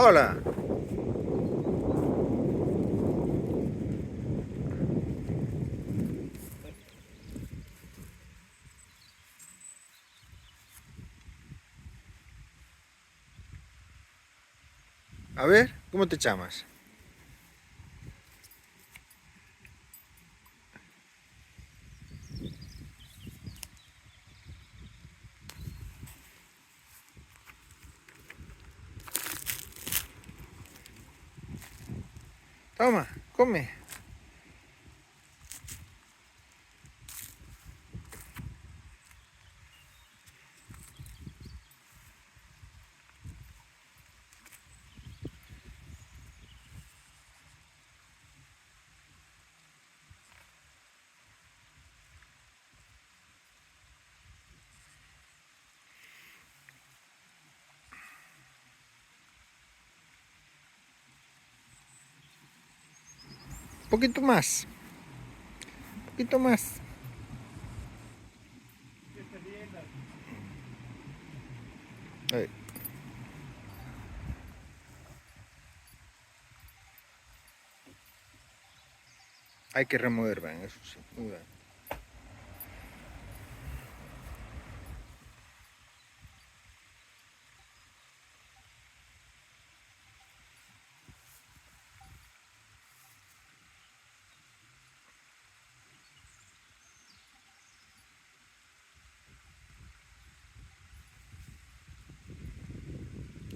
Hola. A ver, como te chamas? Toma, come. Un poquito más. Un poquito más. Ahí. Hay que remover bien, eso sí. Muy bien.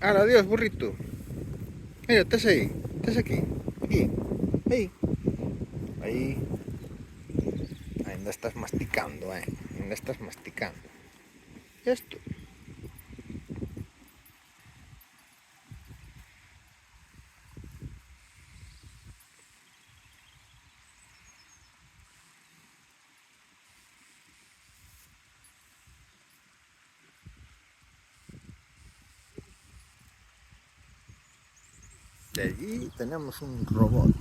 Ahora, adiós, burrito. Mira, estás ahí. Estás aquí. Aquí. Ahí. Ahí. Ainda estás masticando, Ainda estás masticando. Esto. De allí tenemos un robot.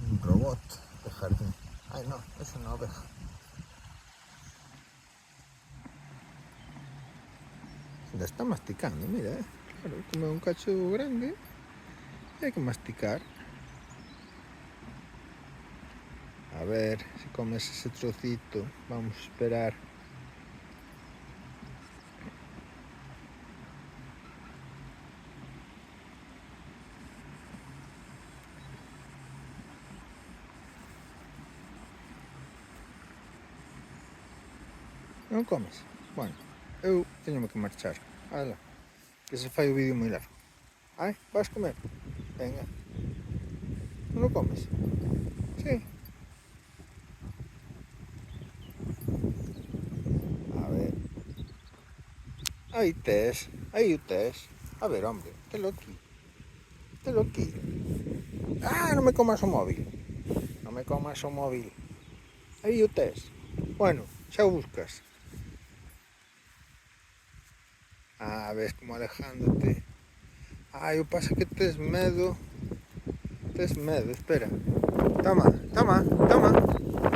Un robot de jardín. Ay, no, es una oveja. La está masticando, mira, Claro, come un cacho grande y hay que masticar. A ver si comes ese trocito. Vamos a esperar. Non comes? Bueno, eu teño que marchar. Ala, que se fai o vídeo moi largo. Ai, vas comer? Venga. Non comes? Sí. A ver. Aí tes. Aí o tes. A ver, hombre, telo aquí. Telo aquí. Ah, non me comas o móvil. Non me comas o móvil. Aí o tes. Bueno, xa o buscas. Ah, ves como alejándote. Ai, o pasa que tes medo. Tes medo, espera. Toma, toma, toma.